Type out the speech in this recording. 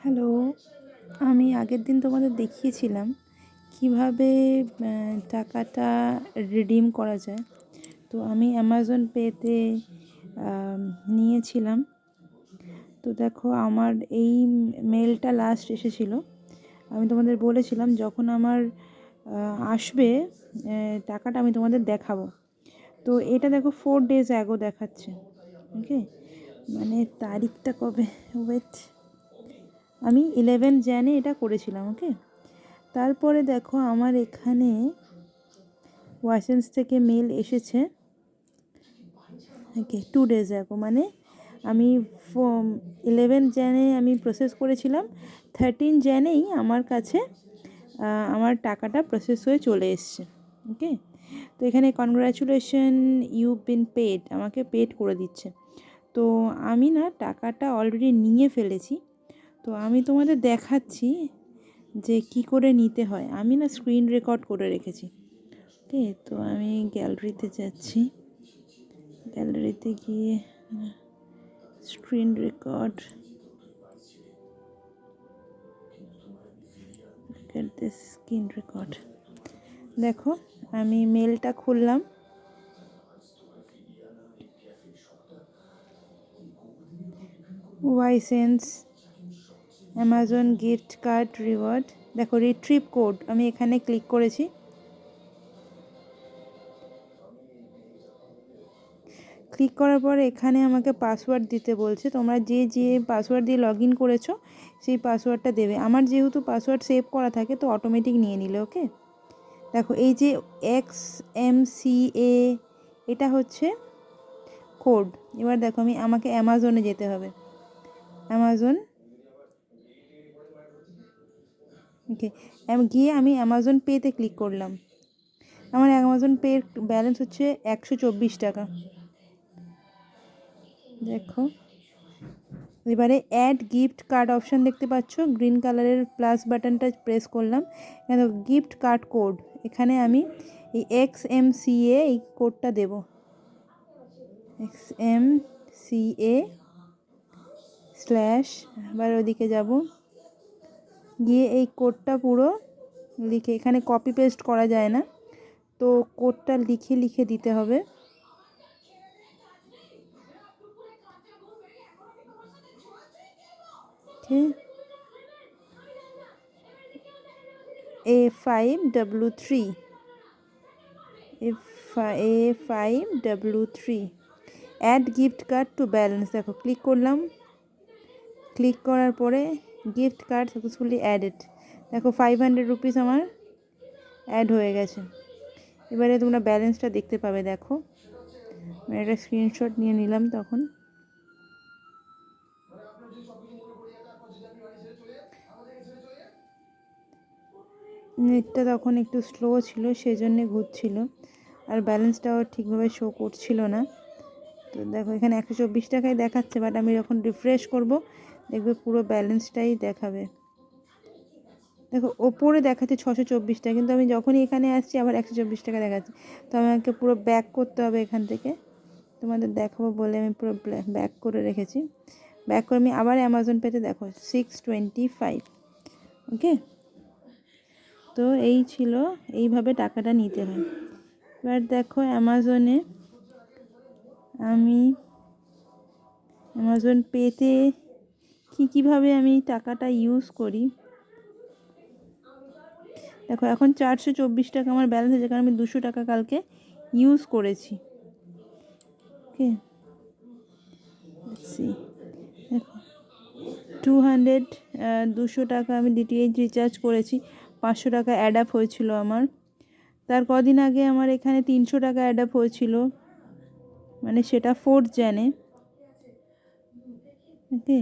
Hello, আমি আগের দিন তোমাদের দেখিয়েছিলাম কিভাবে টাকাটা রিডিম করা যায়। তো আমি অ্যামাজন পেতে নিয়েছিলাম। তো দেখো আমার এই মেলটা লাস্ট এসেছিলো। আমি তোমাদের বলেছিলাম যখন আমার আসবে টাকাটা আমি তোমাদের দেখাবো। তো এটা দেখো 4 days অ্যাগো দেখাচ্ছে। ওকে, মানে তারিখটা কবে, ওয়েট, আমি 11 জানে এটা করেছিলাম। ওকে, তারপরে দেখো আমার এখানে ওয়াসেন্স থেকে মেল এসেছে। ওকে, 2 days অ্যাগো, মানে আমি 11 জানে আমি প্রসেস করেছিলাম, 13 জানেই আমার কাছে আমার টাকাটা প্রসেস হয়ে চলে এসছে। ওকে, তো এখানে কনগ্রাচুলেশন ইউ বিন পেড, আমাকে পেড করে দিচ্ছে। তো আমি না টাকাটা অলরেডি নিয়ে ফেলেছি। তো আমি তোমাদের দেখাচ্ছি যে কি করে নিতে হয়। আমি না স্ক্রিন রেকর্ড করে রেখেছি। ওকে, তো আমি গ্যালারিতে যাচ্ছি। গ্যালারিতে গিয়ে স্ক্রিন রেকর্ড, স্ক্রিন রেকর্ড দেখো, আমি মেলটা খুললাম। ওয়াইসেন্স অ্যামাজন গিফট কার্ড রিওয়ার্ড, দেখো রিট্রিভ কোড, আমি এখানে ক্লিক করেছি। ক্লিক করার পরে এখানে আমাকে পাসওয়ার্ড দিতে বলছে। তোমরা যে পাসওয়ার্ড দিয়ে লগ ইন করেছো সেই পাসওয়ার্ডটা দেবে। আমার যেহেতু পাসওয়ার্ড সেভ করা থাকে তো অটোমেটিক নিয়ে নিলে। ওকে, দেখো এই যে XMCA এটা হচ্ছে কোড। এবার দেখো আমাকে অ্যামাজনে যেতে হবে। অ্যামাজন, ওকে, গিয়ে আমি অ্যামাজন পেতে ক্লিক করলাম। আমার অ্যামাজন পের ব্যালেন্স হচ্ছে 124 টাকা। দেখো এবারে অ্যাড গিফট কার্ড অপশান দেখতে পাচ্ছ, গ্রিন কালারের প্লাস বাটনটা প্রেস করলাম। এখানে গিফট কার্ড কোড, এখানে আমি এই XMCA এই কোডটা দেব। XMCA স্ল্যাশ, এবার ওদিকে যাব, গিয়ে এই কোডটা পুরো লিখে, এখানে কপি পেস্ট করা যায় না, তো কোডটা লিখে লিখে দিতে হবে। ঠিক, A5W3, A5W3 add gift card to balance. দেখো ক্লিক করলাম, ক্লিক করার পরে গিফট কার্ড সাকসেসফুলি অ্যাডেড। দেখো 500 রুপিস আমার অ্যাড হয়ে গেছে। এবারে তোমরা ব্যালেন্সটা দেখতে পাবে। দেখো আমি একটা স্ক্রিনশট নিয়ে নিলাম। তখন নেটটা তখন একটু স্লো ছিল, সেজন্যে ঘুরছিল, আর ব্যালেন্সটাও ঠিকভাবে শো করছিল না। তো দেখো এখানে 124 টাকায় দেখাচ্ছে, বাট আমি যখন রিফ্রেশ করব দেখবে পুরো ব্যালেন্সটাই দেখাবে। দেখো ওপরে দেখাচ্ছে 624 টাকা, কিন্তু আমি যখনই এখানে আসছি আবার 124 টাকা দেখাচ্ছে। তো আমাকে পুরো ব্যাক করতে হবে এখান থেকে, তোমাদের দেখাবো বলে আমি পুরো ব্যাক করে রেখেছি। ব্যাক করে আমি আবার অ্যামাজন পেতে দেখো 625। ওকে, তো এই ছিল, এইভাবে টাকাটা নিতে হয়। এবার দেখো অ্যামাজনে আমি অ্যামাজন পেতে কীভাবে আমি টাকাটা ইউজ করি। দেখো এখন 424 টাকা আমার ব্যালেন্স আছে, কারণ আমি 200 টাকা কালকে ইউজ করেছি। ওকে, দেখো 200 টাকা আমি DTH রিচার্জ করেছি, 500 টাকা অ্যাড আপ হয়েছিল আমার। তার কদিন আগে আমার এখানে 300 টাকা অ্যাড আপ হয়েছিল, মানে সেটা 4th জানে। ওকে,